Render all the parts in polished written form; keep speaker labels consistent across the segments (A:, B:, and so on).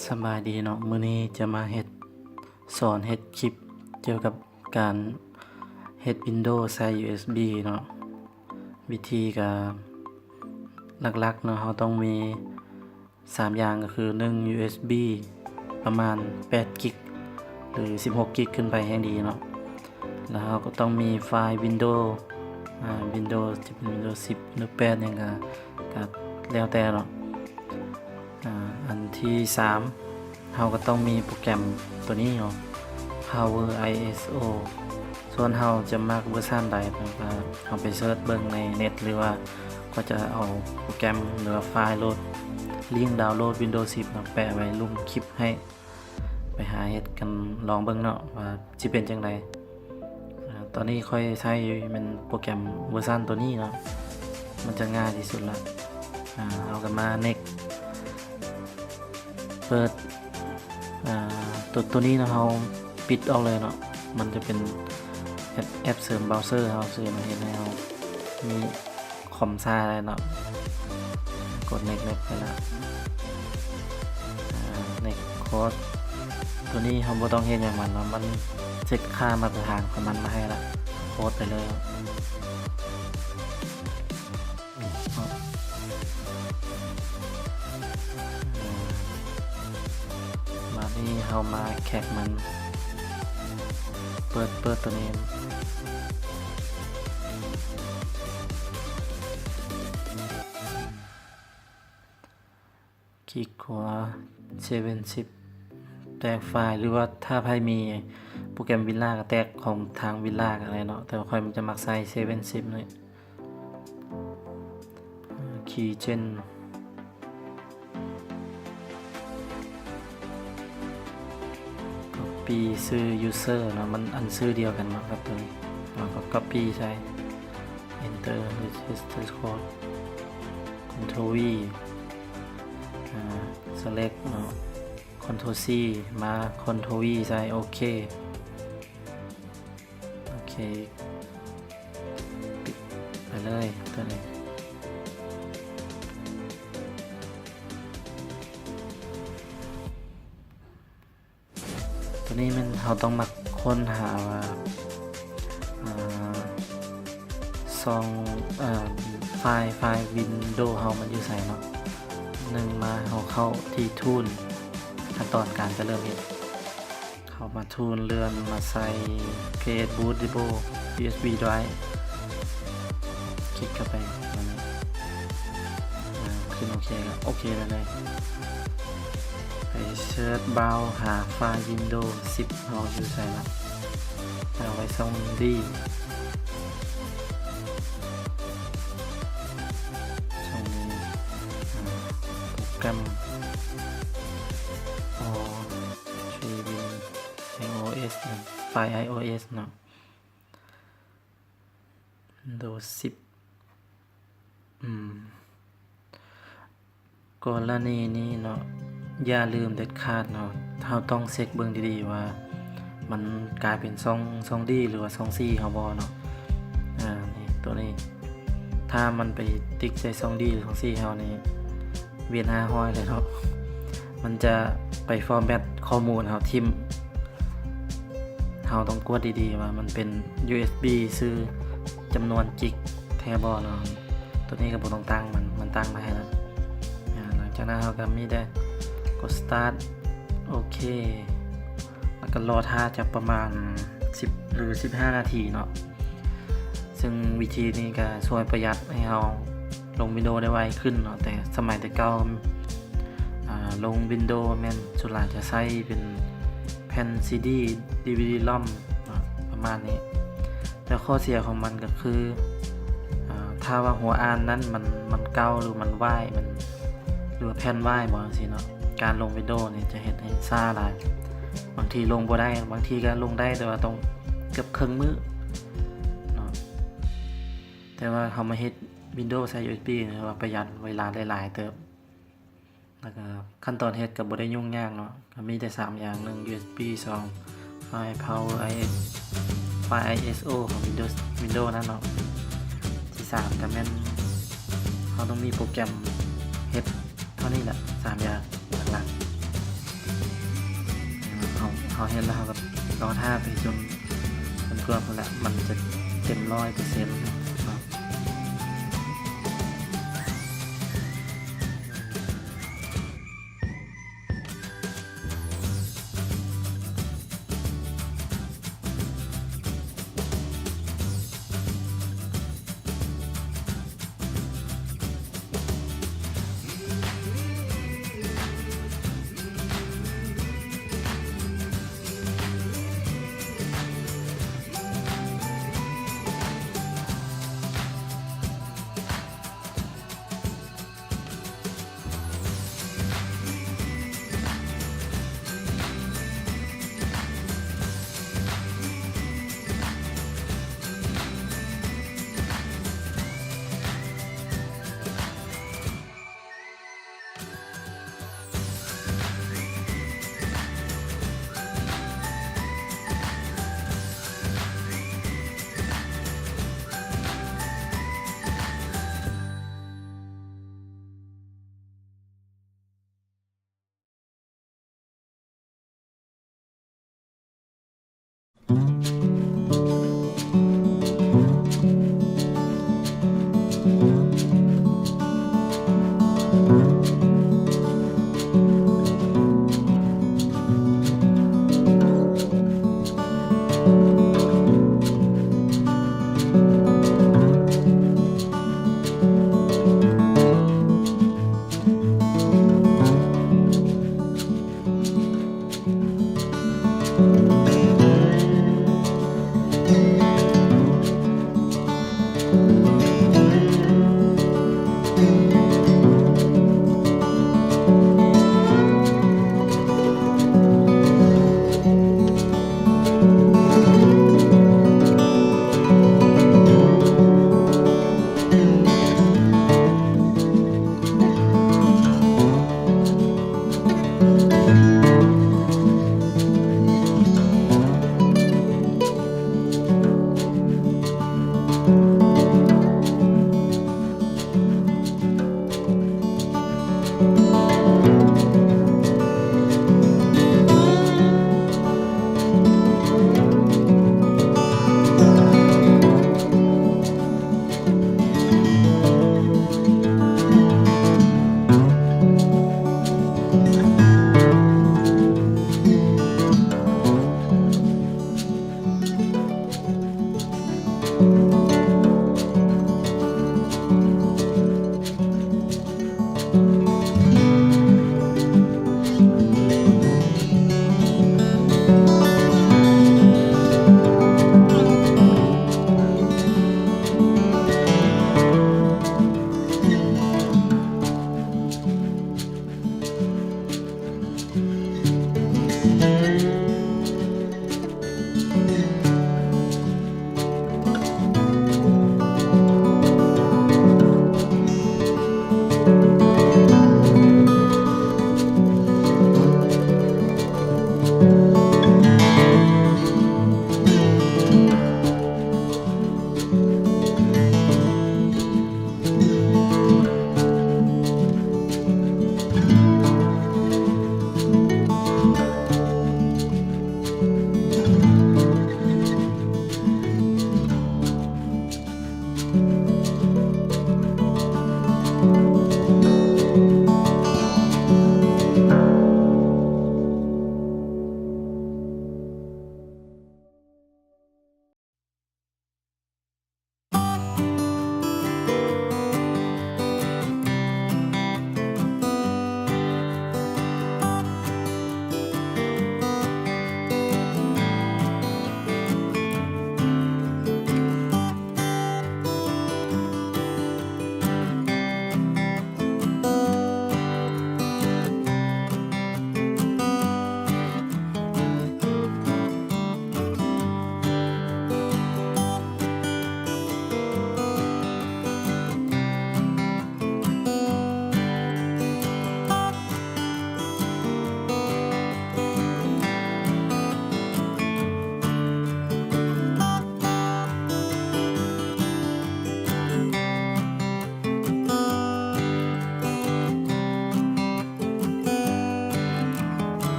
A: สบายดีเนาะมื้อนี้จะมาสอนเฮ็ดคลิปเกี่ยวกับการเฮ็ด Windows ใช้ USB เนาะวิธีก็หลักๆเนาะเราต้องมี3อย่างก็คือ1 USB ประมาณ8กิกหรือ16กิกขึ้นไปแห่งดีเนาะแล้วเราก็ต้องมีไฟล์ Windows Windows จะเป็น Windows 10 หรือ8เนี่ยก็แล้วแต่เนาะอันที่3เราก็ต้องมีโปรแกรมตัวนี้เนาะ Power ISO ส่วนเราจะมักเวอร์ชันใดก็เอาไปเสิร์ชเบิ่งในเน็ตหรือว่าก็จะเอาโปรแกรมหรือไฟล์โหลดลิงก์ดาวน์โหลด Windows 10มาแปะไว้ลงคลิปให้ไปหาเฮ็ดกันลองเบิ่งเนาะว่าสิเป็นจังไดตอนนี้ค่อยใช้เป็นโปรแกรมเวอร์ชันตัวนี้เนาะมันจะง่ายที่สุดละเอากันมา next เปิดตัวนี้นะเราปิดออกเลยเนาะมันจะเป็นแอปเสริมเบราว์เซอร์เราซื้อมาเห็นให้เรามีคอมซ่าอะไรเนาะกด next ไปแล้วnext โค้ดตัวนี้เราบ่ต้องเห็นอย่างมันเนาะมันเช็คค่ามาตรฐานของมันมาให้ละโค้ดไปเลยนี่เรามาแคปมันเปิดตัวนี้คลิกขวา70แตกไฟล์หรือว่าถ้าใครมีโปรแกรมวิลล่าก็แตกของทางวิลล่าอะไรเนาะแต่ว่าค่อยมันจะมักใส่70เลยคีย์เจนปีซื้อ user เนาะมันอันซื้อเดียวกันเนาะครับตัวนี้เราก็ copy ใช้ enter register code control V select เนาะ control C มา control V ใช้โอเคปิดไปเลยตัวนี้ตัวนี้มันเราต้องมาค้นหาว่าซองไฟล์ Windows เรามันอยู่ไสเนาะมาเราเข้าที่ทูลขั้นตอนการจะเริ่มเฮ็ดเข้ามาทูลเลื่อนมาใส่ create bootable USB drive คลิกเข้าไปแบบนี้ขึ้นโอเคแล้วโอเคแล้วเลยไปเสิร์ชเบราว์หาไฟล์ Windows 10เราอยู่ใส่ละเอาไว้ส่งดีส่งโปรแกรมiOS ไฟล์ iOS เนาะ Windows 10กรณีนี้เนาะอย่าลืมเด็ดขาดเนาะเราต้องเช็คเบิ่งดีๆว่ามันกลายเป็นช่องดีหรือว่าช่อง C เฮาบ่เนาะนี่ตัวนี้ถ้ามันไปติ๊กใส่ช่องดีหรือช่อง C เฮานี่เวียน500เลยเนาะมันจะไปฟอร์แมตข้อมูลเฮาทิ่มเฮาต้องกดดีๆว่ามันเป็น USB ซื้อจำนวนกิกแท้บ่เนาะตัวนี้ก็บ่ต้องตั้งมันตั้งมาให้แล้วหลังจากนั้นเราก็มีได้กด start โอเคแล้วก็รอท่าจากประมาณ10หรือ15นาทีเนาะซึ่งวิธีนี้ก็ช่วยประหยัดให้เราลง Windows ได้ไวขึ้นเนาะแต่สมัยแต่เก่าลง Windows แม่นส่วนหลายจะใช้เป็นแผ่น CD DVD ROM ประมาณนี้แต่ข้อเสียของมันก็คือถ้าว่าหัวอ่านนั้นมันเก่าหรือมันว่ายมันหรือว่าแผ่นว่ายบ่จังซี่เนาะการลง Windows นี่จะเฮ็ดให้ช้าหลายบางทีลงบ่ได้บางทีก็ลงได้แต่ว่าต้องเกือบครึ่งมื้อเนาะแต่ว่าเฮามาเฮ็ด Windows ใช้ USB นี่ว่าประหยัดเวลาหลายๆเติบแล้วก็ขั้นตอนเฮ็ดก็บ่ได้ยุ่งยากเนาะก็มีแต่3อย่าง1 USB 2ไฟล์ Powerไฟล์ ISO ของ Windows นั่นเนาะที่3ก็แม่นเฮาต้องมีโปรแกรมเฮ็ดเท่านี้แหละ3อย่างหลักๆ เฮ็ดแล้วเราก็รอท่าไปจนกว่าพุ่นแหละมันจะเต็ม100%เนาะ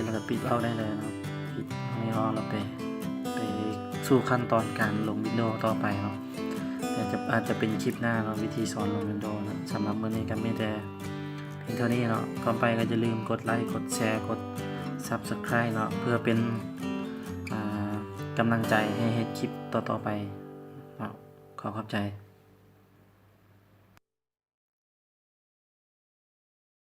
A: แล้วก็ปิดเอาได้เลยเนาะปิดไม่ออกแล้วไปสู่ขั้นตอนการลง Windows ต่อไปเนาะแต่อาจจะเป็นคลิปหน้าเนาะวิธีสอนลง Windows นะสำหรับมื้อนี้ก็มีแต่เพียงเท่านี้เนาะก่อนไปก็อย่าลืมกดไลค์กดแชร์กด Subscribe เนาะเพื่อเป็นกำลังใจให้เฮ็ดคลิปต่อๆไปเนาะขอบใจ